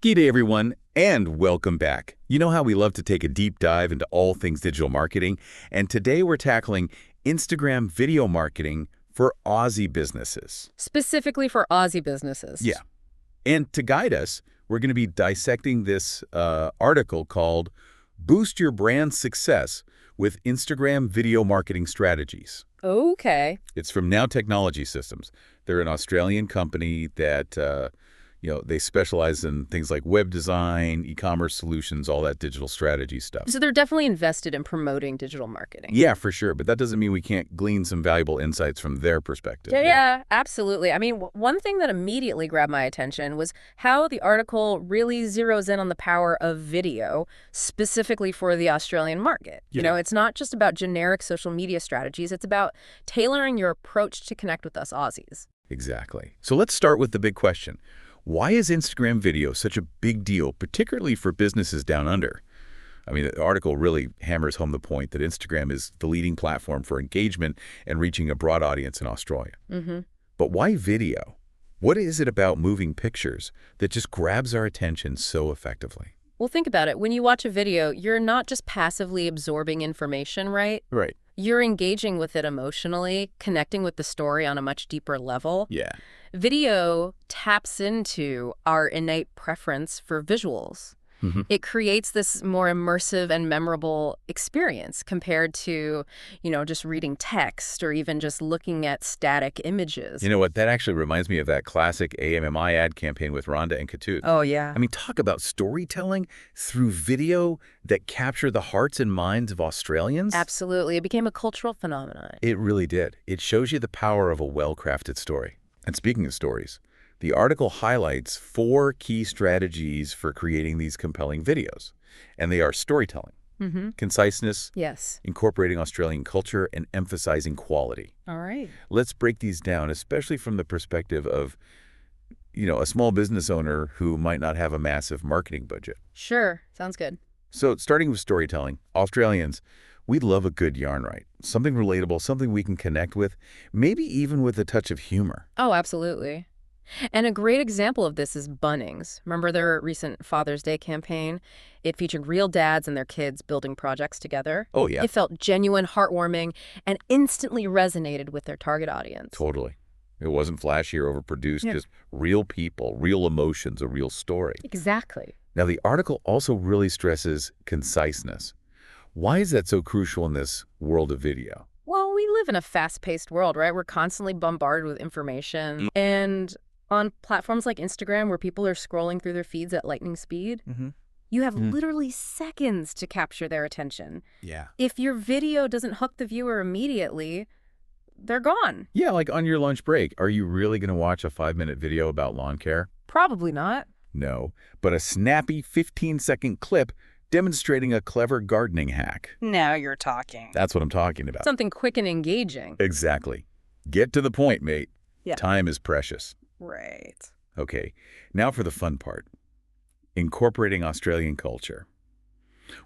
G'day everyone, and welcome back. You know how we love to take a deep dive into all things digital marketing, and today we're tackling Instagram video marketing for Aussie businesses. Specifically for Aussie businesses. Yeah. And to guide us, we're going to be dissecting this article called Boost Your Brand Success with Instagram Video Marketing Strategies. Okay. It's from Now Technology Systems. They're an Australian company that they specialize in things like web design, e-commerce solutions, all that digital strategy stuff. So they're definitely invested in promoting digital marketing. Yeah, for sure. But that doesn't mean we can't glean some valuable insights from their perspective. Yeah, absolutely. I mean, one thing that immediately grabbed my attention was how the article really zeroes in on the power of video, specifically for the Australian market. Yeah. You know, it's not just about generic social media strategies. It's about tailoring your approach to connect with us Aussies. Exactly. So let's start with the big question. Why is Instagram video such a big deal, particularly for businesses down under? I mean, the article really hammers home the point that Instagram is the leading platform for engagement and reaching a broad audience in Australia. Mm-hmm. But why video? What is it about moving pictures that just grabs our attention so effectively? Well, think about it. When you watch a video, you're not just passively absorbing information, right? Right. You're engaging with it emotionally, connecting with the story on a much deeper level. Yeah. Video taps into our innate preference for visuals. Mm-hmm. It creates this more immersive and memorable experience compared to, just reading text or even just looking at static images. You know what? That actually reminds me of that classic AMMI ad campaign with Rhonda and Katut. Oh, yeah. I mean, talk about storytelling through video that captured the hearts and minds of Australians. Absolutely. It became a cultural phenomenon. It really did. It shows you the power of a well-crafted story. And speaking of stories, the article highlights 4 key strategies for creating these compelling videos. And they are storytelling, conciseness, Yes. incorporating Australian culture, and emphasizing quality. All right. Let's break these down, especially from the perspective of, a small business owner who might not have a massive marketing budget. Sure. Sounds good. So starting with storytelling, Australians, we love a good yarn right. Something relatable, something we can connect with, maybe even with a touch of humor. Oh, absolutely. And a great example of this is Bunnings. Remember their recent Father's Day campaign? It featured real dads and their kids building projects together. Oh, yeah. It felt genuine, heartwarming, and instantly resonated with their target audience. Totally. It wasn't flashy or overproduced, Yeah. just real people, real emotions, a real story. Exactly. Now, the article also really stresses conciseness. Why is that so crucial in this world of video? Well, we live in a fast-paced world, right? We're constantly bombarded with information. And on platforms like Instagram, where people are scrolling through their feeds at lightning speed, you have literally seconds to capture their attention. Yeah. If your video doesn't hook the viewer immediately, they're gone. Yeah, like on your lunch break, are you really going to watch a 5-minute video about lawn care? Probably not. No, but a snappy 15-second clip demonstrating a clever gardening hack. Now you're talking. That's what I'm talking about. Something quick and engaging. Exactly. Get to the point, mate. Yeah. Time is precious. Right. Okay, now for the fun part. Incorporating Australian culture.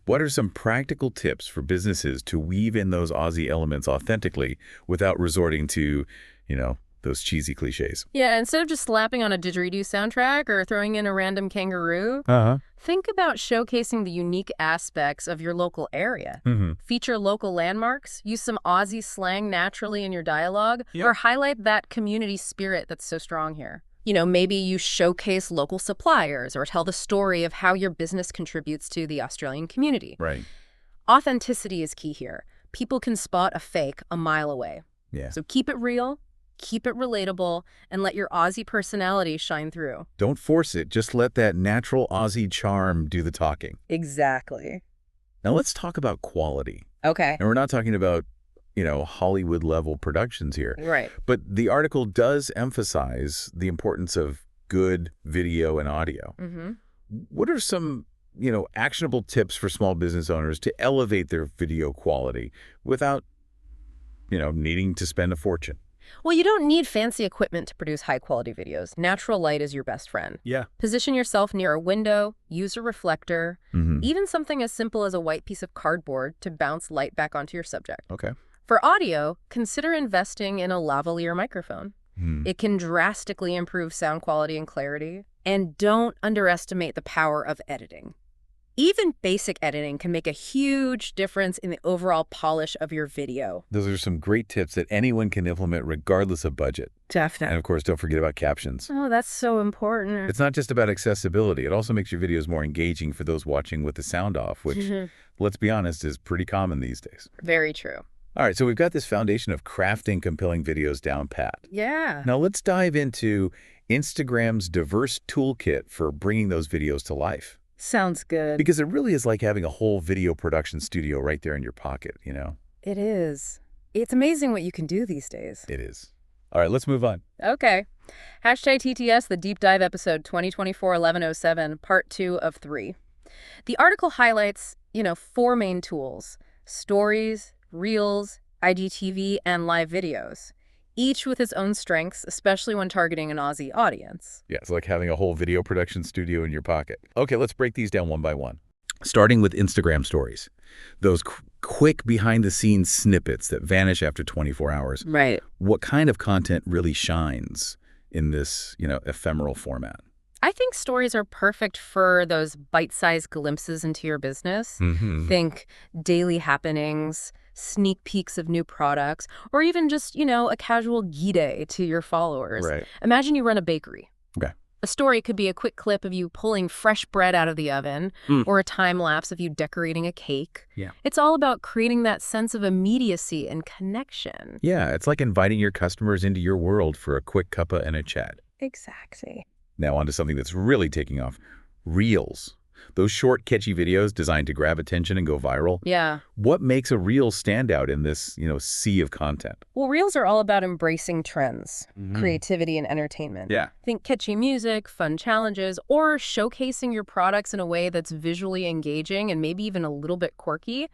What are some practical tips for businesses to weave in those Aussie elements authentically without resorting to, those cheesy cliches? Yeah, instead of just slapping on a didgeridoo soundtrack or throwing in a random kangaroo, think about showcasing the unique aspects of your local area. Feature local landmarks, use some Aussie slang naturally in your dialogue, or highlight that community spirit that's so strong here. Maybe you showcase local suppliers or tell the story of how your business contributes to the Australian community. Right. Authenticity is key here. People can spot a fake a mile away. Yeah. So keep it real, keep it relatable, and let your Aussie personality shine through. Don't force it. Just let that natural Aussie charm do the talking. Exactly. Now let's talk about quality. Okay. And we're not talking about, Hollywood-level productions here. Right. But the article does emphasize the importance of good video and audio. What are some, actionable tips for small business owners to elevate their video quality without, needing to spend a fortune? Well, you don't need fancy equipment to produce high-quality videos. Natural light is your best friend. Yeah. Position yourself near a window, use a reflector, even something as simple as a white piece of cardboard to bounce light back onto your subject. Okay. For audio, consider investing in a lavalier microphone. It can drastically improve sound quality and clarity. And don't underestimate the power of editing. Even basic editing can make a huge difference in the overall polish of your video. Those are some great tips that anyone can implement regardless of budget. Definitely. And of course, don't forget about captions. Oh, that's so important. It's not just about accessibility. It also makes your videos more engaging for those watching with the sound off, which, let's be honest, is pretty common these days. Very true. All right, so we've got this foundation of crafting compelling videos down pat. Yeah. Now let's dive into Instagram's diverse toolkit for bringing those videos to life. Sounds good. Because it really is like having a whole video production studio right there in your pocket, you know? It is. It's amazing what you can do these days. It is. All right, let's move on. Okay. Hashtag TTS, the Deep Dive episode 2024-1107, part 2 of 3. The article highlights, 4 main tools: stories, reels, IGTV, and live videos, each with its own strengths, especially when targeting an Aussie audience. Yeah, it's like having a whole video production studio in your pocket. Okay, let's break these down one by one. Starting with Instagram stories. Those quick behind-the-scenes snippets that vanish after 24 hours. Right. What kind of content really shines in this, ephemeral format? I think stories are perfect for those bite-sized glimpses into your business. Think daily happenings, sneak peeks of new products, or even just, a casual ghee-day to your followers. Right. Imagine you run a bakery. Okay. A story could be a quick clip of you pulling fresh bread out of the oven, or a time lapse of you decorating a cake. Yeah. It's all about creating that sense of immediacy and connection. Yeah, it's like inviting your customers into your world for a quick cuppa and a chat. Exactly. Now on to something that's really taking off. Reels. Those short, catchy videos designed to grab attention and go viral. Yeah. What makes a reel stand out in this, sea of content? Well, reels are all about embracing trends, creativity, and entertainment. Yeah. Think catchy music, fun challenges, or showcasing your products in a way that's visually engaging and maybe even a little bit quirky.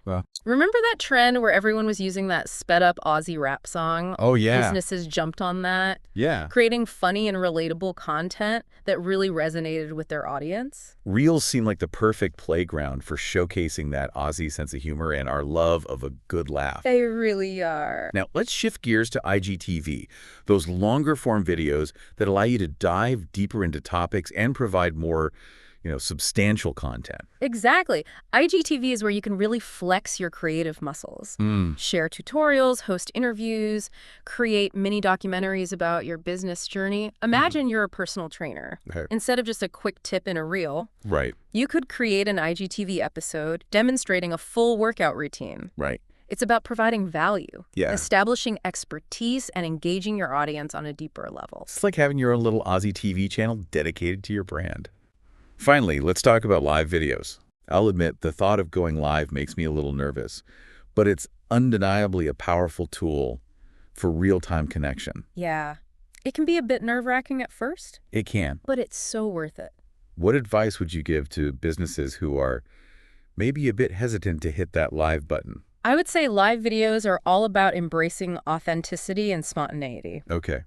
Remember that trend where everyone was using that sped-up Aussie rap song? Oh, yeah. Businesses jumped on that. Yeah. Creating funny and relatable content that really resonated with their audience. Reels seem like the perfect playground for showcasing that Aussie sense of humor and our love of a good laugh. They really are. Now, let's shift gears to IGTV, those longer-form videos that allow you to dive deeper into topics and provide more, substantial content. Exactly. IGTV is where you can really flex your creative muscles. Share tutorials, host interviews, create mini documentaries about your business journey. Imagine you're a personal trainer. Okay. Instead of just a quick tip in a reel, Right. you could create an IGTV episode demonstrating a full workout routine. Right. It's about providing value, Yeah. establishing expertise, and engaging your audience on a deeper level. It's like having your own little Aussie TV channel dedicated to your brand. Finally, let's talk about live videos. I'll admit the thought of going live makes me a little nervous, but it's undeniably a powerful tool for real-time connection. Yeah. It can be a bit nerve-wracking at first, It can. but it's so worth it. What advice would you give to businesses who are maybe a bit hesitant to hit that live button? I would say live videos are all about embracing authenticity and spontaneity. Okay.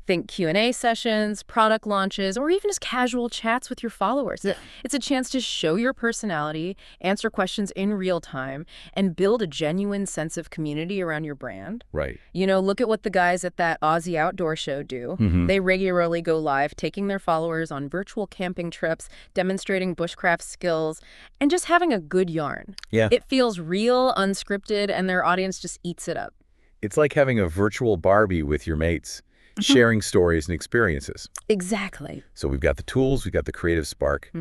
Think Q&A sessions, product launches, or even just casual chats with your followers. It's a chance to show your personality, answer questions in real time, and build a genuine sense of community around your brand. Right. Look at what the guys at that Aussie outdoor show do. They regularly go live, taking their followers on virtual camping trips, demonstrating bushcraft skills, and just having a good yarn. Yeah. It feels real, unscripted, and their audience just eats it up. It's like having a virtual Barbie with your mates, sharing stories and experiences. Exactly. So we've got the tools, we've got the creative spark.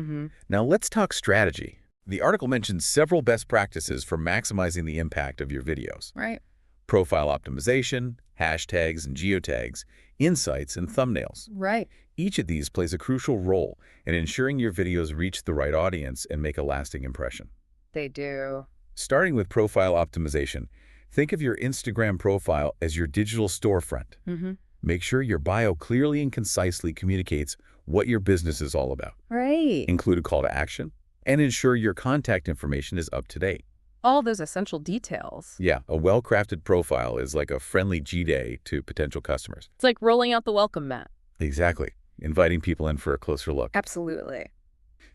Now let's talk strategy. The article mentions several best practices for maximizing the impact of your videos. Right. Profile optimization, hashtags and geotags, insights and thumbnails. Right. Each of these plays a crucial role in ensuring your videos reach the right audience and make a lasting impression. They do. Starting with profile optimization, think of your Instagram profile as your digital storefront. Make sure your bio clearly and concisely communicates what your business is all about. Right. Include a call to action, and ensure your contact information is up to date. All those essential details. Yeah, a well-crafted profile is like a friendly G-Day to potential customers. It's like rolling out the welcome mat. Exactly. Inviting people in for a closer look. Absolutely.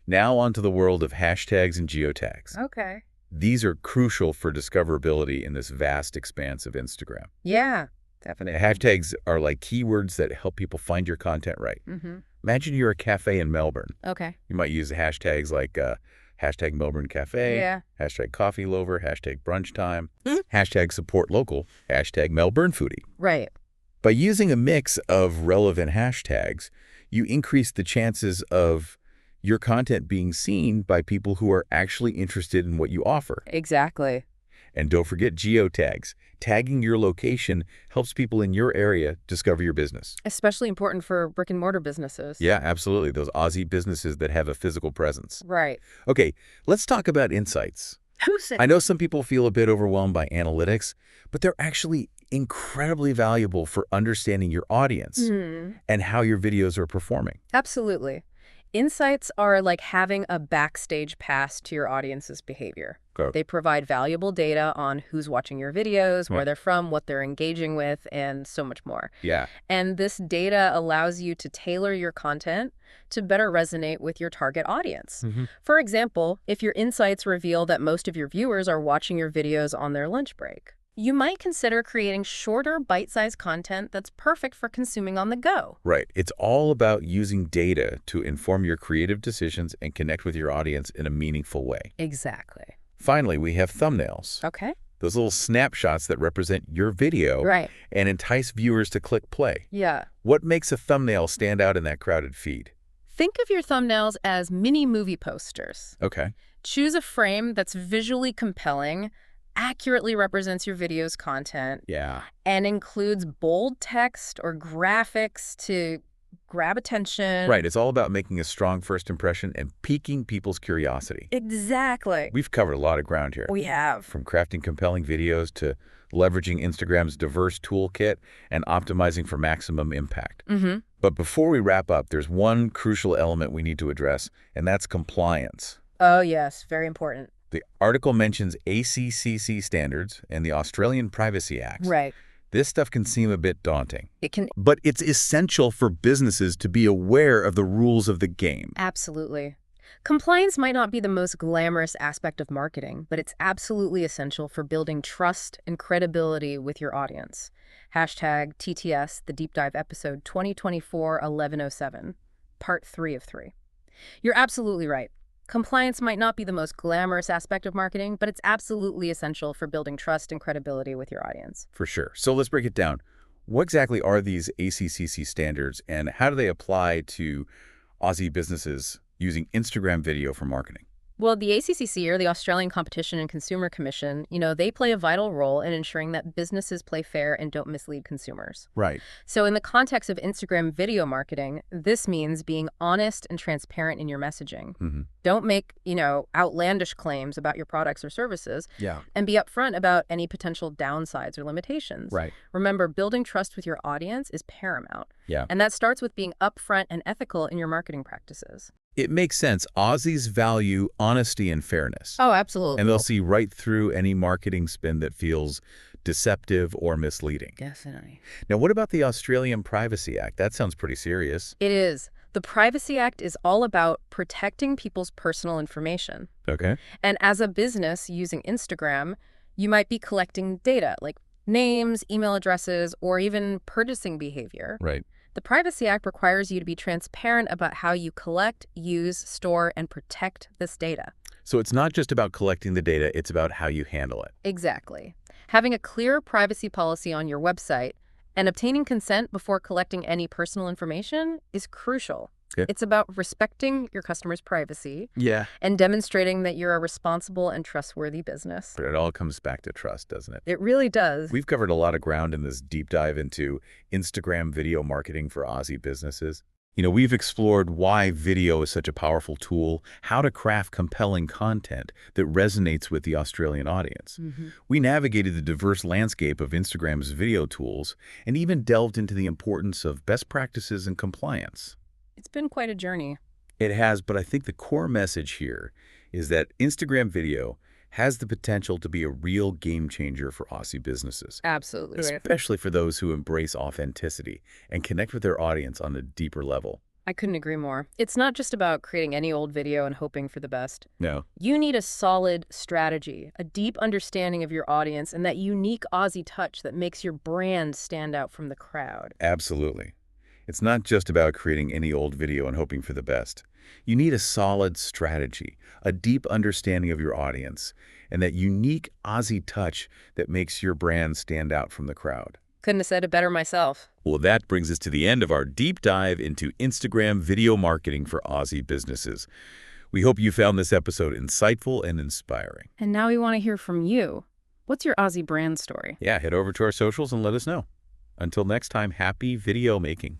Now onto the world of hashtags and geotags. Okay. These are crucial for discoverability in this vast expanse of Instagram. Yeah, definitely. Hashtags are like keywords that help people find your content right. Imagine you're a cafe in Melbourne. Okay. You might use hashtags like hashtag Melbourne Cafe, Yeah. hashtag Coffee Lover, hashtag Brunch Time, hashtag Support Local, hashtag Melbourne Foodie. Right. By using a mix of relevant hashtags, you increase the chances of your content being seen by people who are actually interested in what you offer. Exactly. And don't forget geotags. Tagging your location helps people in your area discover your business. Especially important for brick and mortar businesses. Yeah, absolutely. Those Aussie businesses that have a physical presence. Right. Okay, let's talk about insights. Who said? I know some people feel a bit overwhelmed by analytics, but they're actually incredibly valuable for understanding your audience and how your videos are performing. Absolutely. Insights are like having a backstage pass to your audience's behavior. They provide valuable data on who's watching your videos, where they're from, what they're engaging with, and so much more. Yeah. And this data allows you to tailor your content to better resonate with your target audience. For example, if your insights reveal that most of your viewers are watching your videos on their lunch break, you might consider creating shorter, bite-sized content that's perfect for consuming on the go. Right. It's all about using data to inform your creative decisions and connect with your audience in a meaningful way. Exactly. Finally, we have thumbnails. Okay. Those little snapshots that represent your video and entice viewers to click play. Yeah. What makes a thumbnail stand out in that crowded feed? Think of your thumbnails as mini movie posters. Okay. Choose a frame that's visually compelling, accurately represents your video's content, and includes bold text or graphics to grab attention. Right. It's all about making a strong first impression and piquing people's curiosity. Exactly. We've covered a lot of ground here. We have. From crafting compelling videos to leveraging Instagram's diverse toolkit and optimizing for maximum impact. But before we wrap up, there's one crucial element we need to address, and that's compliance. Oh, yes. Very important. The article mentions ACCC standards and the Australian Privacy Act. Right. This stuff can seem a bit daunting. It can. But it's essential for businesses to be aware of the rules of the game. Absolutely. Compliance might not be the most glamorous aspect of marketing, but it's absolutely essential for building trust and credibility with your audience. Hashtag TTS, the Deep Dive episode 2024-1107, part 3 of 3. You're absolutely right. Compliance might not be the most glamorous aspect of marketing, but it's absolutely essential for building trust and credibility with your audience. For sure. So let's break it down. What exactly are these ACCC standards, and how do they apply to Aussie businesses using Instagram video for marketing? Well, the ACCC, or the Australian Competition and Consumer Commission, they play a vital role in ensuring that businesses play fair and don't mislead consumers. Right. So in the context of Instagram video marketing, this means being honest and transparent in your messaging. Don't make, outlandish claims about your products or services. And be upfront about any potential downsides or limitations. Right. Remember, building trust with your audience is paramount. Yeah. And that starts with being upfront and ethical in your marketing practices. It makes sense. Aussies value honesty and fairness. Oh, absolutely. And they'll see right through any marketing spin that feels deceptive or misleading. Definitely. Now, what about the Australian Privacy Act? That sounds pretty serious. It is. The Privacy Act is all about protecting people's personal information. Okay. And as a business using Instagram, you might be collecting data like names, email addresses, or even purchasing behavior. Right. The Privacy Act requires you to be transparent about how you collect, use, store, and protect this data. So it's not just about collecting the data, it's about how you handle it. Exactly. Having a clear privacy policy on your website and obtaining consent before collecting any personal information is crucial. Okay. It's about respecting your customers' privacy and demonstrating that you're a responsible and trustworthy business. But it all comes back to trust, doesn't it? It really does. We've covered a lot of ground in this deep dive into Instagram video marketing for Aussie businesses. We've explored why video is such a powerful tool, how to craft compelling content that resonates with the Australian audience. We navigated the diverse landscape of Instagram's video tools and even delved into the importance of best practices and compliance. It's been quite a journey. It has, but I think the core message here is that Instagram video has the potential to be a real game changer for Aussie businesses. Absolutely. Especially for those who embrace authenticity and connect with their audience on a deeper level. I couldn't agree more. It's not just about creating any old video and hoping for the best. No. You need a solid strategy, a deep understanding of your audience, and that unique Aussie touch that makes your brand stand out from the crowd. Absolutely. It's not just about creating any old video and hoping for the best. You need a solid strategy, a deep understanding of your audience, and that unique Aussie touch that makes your brand stand out from the crowd. Couldn't have said it better myself. Well, that brings us to the end of our deep dive into Instagram video marketing for Aussie businesses. We hope you found this episode insightful and inspiring. And now we want to hear from you. What's your Aussie brand story? Yeah, head over to our socials and let us know. Until next time, happy video making.